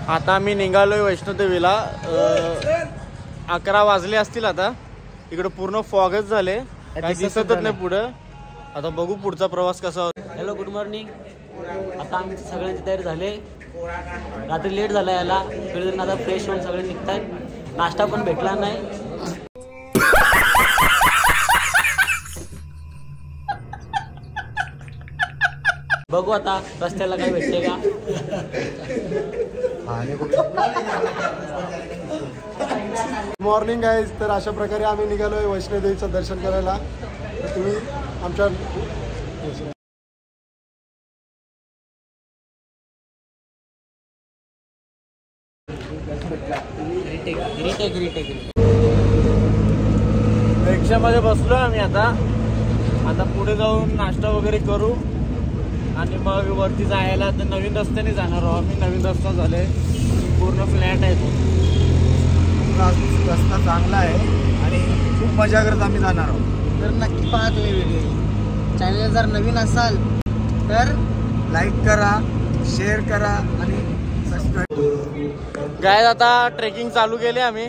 आता आम्ही निघालोय वैष्णोदेवीला. 11 वाजले असतील आता. इकडे पूर्ण फॉगच झाले, काही दिसतच नाही पुढं. आता बघू पुढचा प्रवास कसा होता. Hello, good morning. आता आमची सगळ्यांची तयारी झाली. रात्री लेट झाला याला. फिरून आता फ्रेश होऊन सगळे निघतात. नाश्ता पण भेटला नाही. बघू आता रस्त्याला काय भेटते का. Morning guys. तर अशा प्रकारे आम्ही निघालोय वैष्णोदेवीचं दर्शन करायला. तर तुम्ही आमच्या रिक्षामध्ये बसलो आम्ही आता पुढे जाऊन नाश्ता वगैरे करू आणि मग वरती जायला. तर नवीन रस्त्याने जाणार आहोत आम्ही. नवीन रस्ता झालाय, पूर्ण फ्लॅट आहे तो. रस्ता चांगला आहे आणि खूप मजा करत आम्ही जाणार आहोत. तर नक्की पहा तुम्ही व्हिडिओ. चॅनल जर नवीन असाल तर लाईक करा, शेअर करा आणि सबस्क्राईब. गाइस आता ट्रेकिंग चालू केली आम्ही.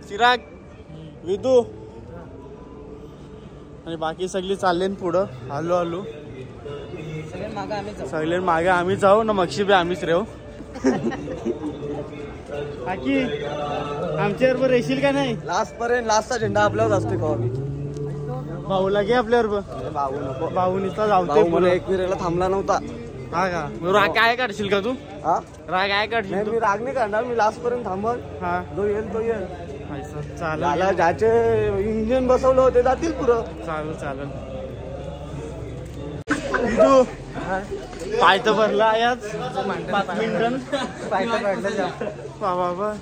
चिराग, विदू आणि बाकी सगळी चालले पुढं. हळू सगळे मागे आम्ही जाऊ ना. मक्षी बी आम्हीच राहू. बाकी आमच्याबरोबर येशील का नाही? लास्ट पर्यंत. लास्टचा झेंडा आपल्यावर असतो का? भाऊ लागे आपल्याबरोबर. भाऊ नको. भाऊनीचा जाऊते. मला एक विरेला थांबला नव्हता. हा का? राग काय काढशील का तू? हा, राग काय काढशील? मी राग नाही काढणार. मी लास्ट पर्यंत थांबल. हा, जो येईल तो येईल. चालेल. ज्याचे इंजिन बसवलं होते जातील पुढं. चालेल. तू पाय तर भरला आज 5 मिनिटं. पाय तर काढलं. बाबा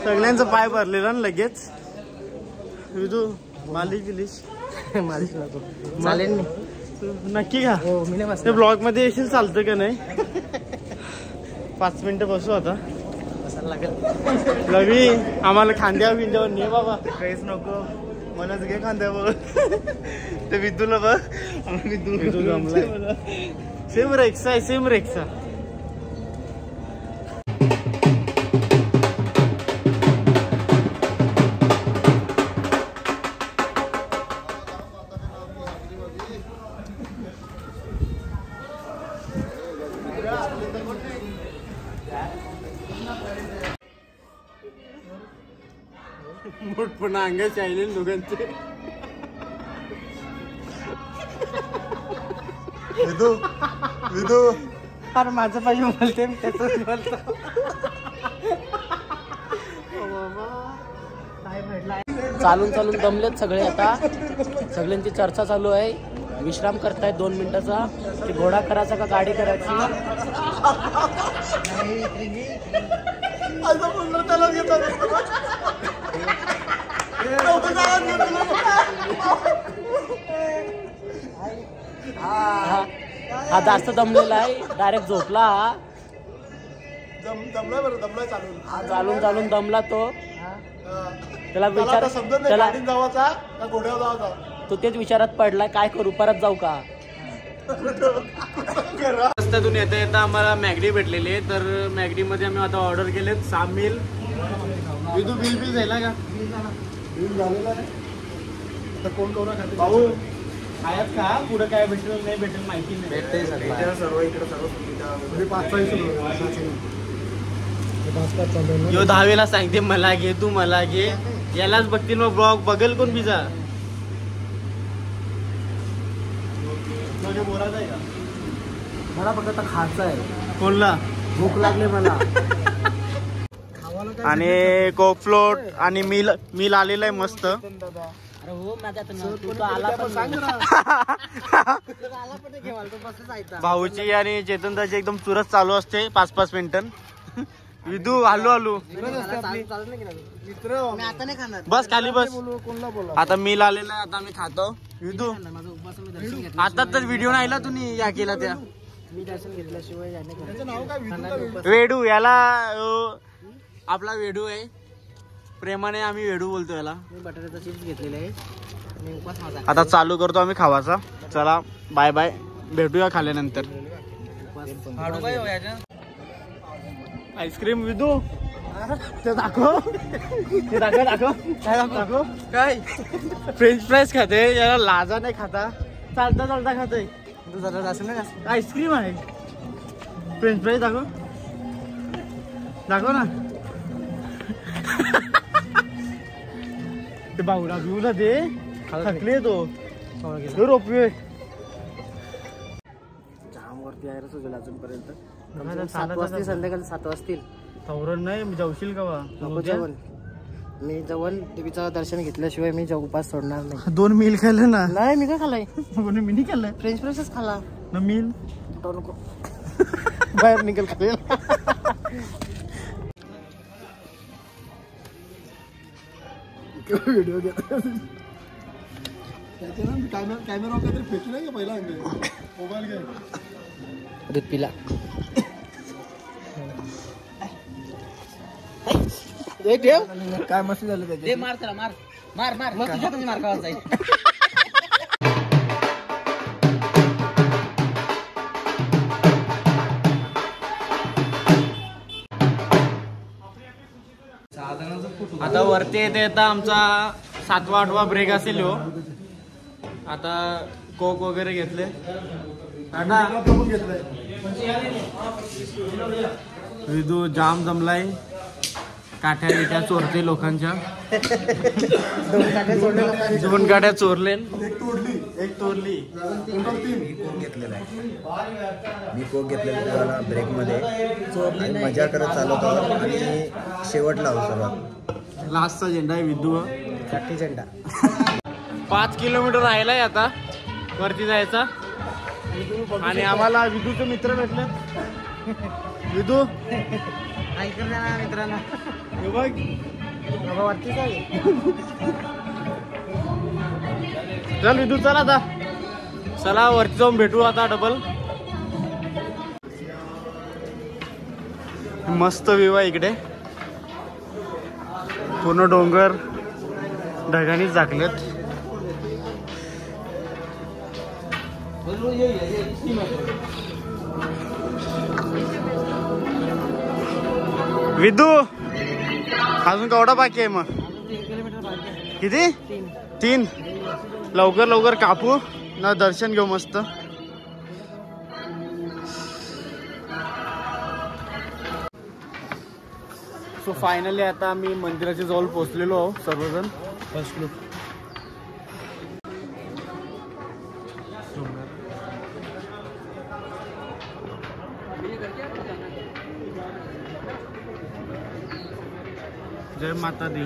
सगळ्यांचं पाय भरलेला ना लगेच. विदू मालिश गिलिश मालिश नको. चालेल मी नक्की का? हो, मी नाही ते ब्लॉग मध्ये येशील चालतं का नाही? 5 मिनिटं बसू आता. बसायला लागेल. रवी आम्हाला खांद्यावर बिंद्यावर ने बाबा. काहीच नको. मलाच घे खांद्यावर. ते विदूला बघ. विदू जमलाय. सेम रेक्सा आहे, सेम रेक्सा. मोठपणा अंगाचे आहे दोघांचे. विदू अरे माझं पाहिजे बोलते, मी त्याच बोलतो. चालून दमलेत सगळे. आता सगळ्यांची चर्चा चालू आहे. विश्राम करतायत 2 मिनिटाचा. की घोडा करायचा का गाडी करायची. हा जास्त दमलेला आहे. डायरेक्ट झोपला. चालून दमला तो. त्याला विचार तो तेच विचारात पडलाय काय करू, परत जाऊ का. रस्त्यातून येता आम्हाला मॅगडी भेटलेली आहे. तर मॅगडी मध्ये आम्ही आता ऑर्डर केलेत 6 मील. विदू बिल झाला का? बिल झालेला आहे. तर कोण खाते भाऊ आयात का? पुढे काय भेटेल नाही भेटेल माहिती नाही. भेटते सर्व इकडे सर्व सुविधा. 5 यो 10वीला सांगते मला घे, तू मला घे. यालाच बघतील मग ब्लॉग बघेल कोण बिजा. बोलायचं आहे का? मला फक्त खायचं आहे. कोणला? भूक लागली मला. आणि कोकफ्लोट आणि मिल आलेलं आहे मस्त. अरे हो माझ्या तू तर आला पण. भाऊची आणि चेतनदाची एकदम चुरस चालू असते 5-5 मिनिटं. विदू हलू बस खाली बस. आता मिल आलेला आहे. आता आम्ही खातो. विदू आता तर व्हिडिओ नाही आला तुम्ही या केला त्या. वेडू याला आपला वेडू आहे. प्रेमाने आम्ही वेडू बोलतो याला. बटाट्याचा चिप्स घेतलेला आहे. आता चालू करतो आम्ही खावाचा. चला बाय बाय, भेटूया खाल्यानंतर. आईस्क्रीम विदू ते दाखव ते दाखव काय दाखव काय फ्रेंच फ्राईज खाते याला लाजा नाही खाता चालता चालता खाते असं नाही आईस्क्रीम आहे फ्रेंच फ्राईज दाखव दाखव ना ते बाहुला भिवला ते थकले तो रोपवे जाम वरती आहे रे सुजल अजूनपर्यंत 7 वाजतील संध्याकाळी 7 वाजतील तवरण नाही मी जाऊशील का नको जेवण मी जेवण देवीचं दर्शन घेतल्याशिवाय मी उपास सोडणार नाही 2 मील खाल्लं ना नाही मी काय खाल्लाय कोणी मी नाही खाल्लंय फ्रेंच फ्राईजच खाला ना मील नको बाहेर निघेल खाईल व्हिडिओ घेतो कॅमेरा काहीतरी फेकू नाही का पहिला मोबाईल घे दूध पिला काय मस्त झालं त्याचे मार त्याला मार मार मार मग तुझ्या कधी मार खावा जाईल आता वरती येते येता आमचा 7वा 8वा ब्रेक असेल हो आता कोक वगैरे घेतले विदू जाम जमलाय काठ्या बिट्या चोरते लोकांच्या 2 गाड्या चोरले एक तोडली मी कोक घेतलेला ब्रेक मध्ये मजा करत चालवतो आणि शेवटला सर्वात लास्टचा झेंडा आहे विदू साठी झेंडा 5 किलोमीटर राहिलाय आता वरती जायचा आणि आम्हाला विदूचे मित्र भेटले विदू ऐक ना मित्रांनो हे बघ बाबा वरती काय चल विदू चल आता चला वरती जाऊन भेटू आता डबल मस्त व्ह्यू आहे इकडे पूर्ण डोंगर ढगांनीच झाकलेत विदू अजून केवढा बाकी आहे मग किती 3 लवकर लवकर कापू ना दर्शन घेऊ मस्त सो फायनली आता आम्ही मंदिराच्या जवळ पोहोचलेलो आहोत सर्वजण फर्स्ट लुक जय माता दी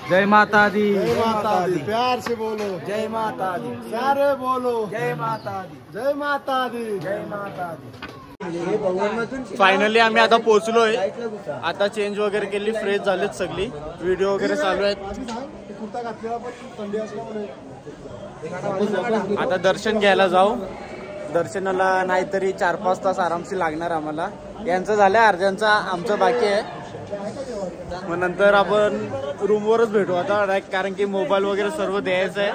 जय माता दी जय माता दी प्यार से बोलो जय माता दी सारे बोलो जय माता दी जय माता दी जय माता दी फायनली आम्ही आता पोहोचलोय आता चेंज वगैरे केली फ्रेश झालीत सगळी व्हिडिओ वगैरे चालू आहेत कुर्ता घातलेला पण थंडी असल्यामुळे आता दर्शन घ्यायला जाऊ दर्शनाला नाहीतरी 4-5 तास आरामशी लागणार आम्हाला यांचं झालंय अर्ध्यांचा आमचं बाकी आहे मग नंतर आपण रूमवरच भेटू आता कारण की मोबाईल वगैरे सर्व द्यायचं आहे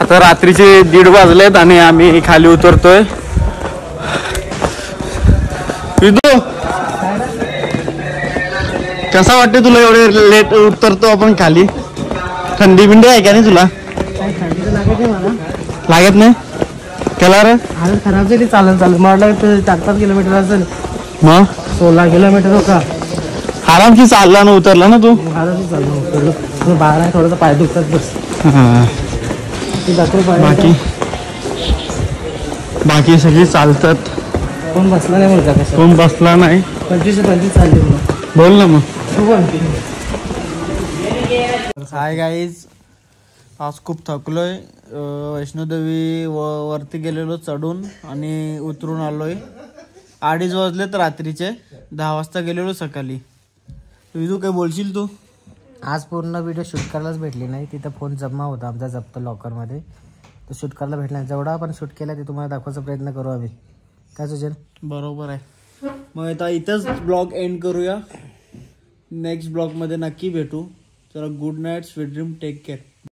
आता रात्रीचे 1:30 वाजलेत आणि आम्ही खाली उतरतोय विदू कसा वाटते तुला एवढे लेट उतरतो आपण खाली थंडी बिंडी आहे का नाही तुला लागत नाही त्याला रे हालत खराब झाली चालत मला 4-5 किलोमीटर असेल मग 16 किलोमीटर होता आरामशी चालला ना उतरला ना तू हालत चाललो बाहेर थोडंसं पाय दुखतात बस बाकी सगळी चालतात कोण बसला नाही बोलता कसं कोण बसला नाही 25 चालले बोल ना मग बोल हाय गाईज आज खूप थकलोय वैष्णोदेवी वरती गेलेलो चढून आणि उतरून आलोय 2:30 वाजलेत रात्रीचे 10 वाजता गेलेलो सकाळी विदू काय बोलशील तू आज पूर्ण व्हिडिओ शूट करायलाच भेटली नाही तिथं फोन जमा होता आमचा जप्त लॉकरमध्ये तो शूट करायला भेटला नाही जेवढा आपण शूट केला ते तुम्हाला दाखवायचा प्रयत्न करू आम्ही काय सुचेल बरोबर आहे मग आता इथंच ब्लॉग एंड करूया नेक्स्ट ब्लॉगमध्ये नक्की भेटू चला good night sweet dream take care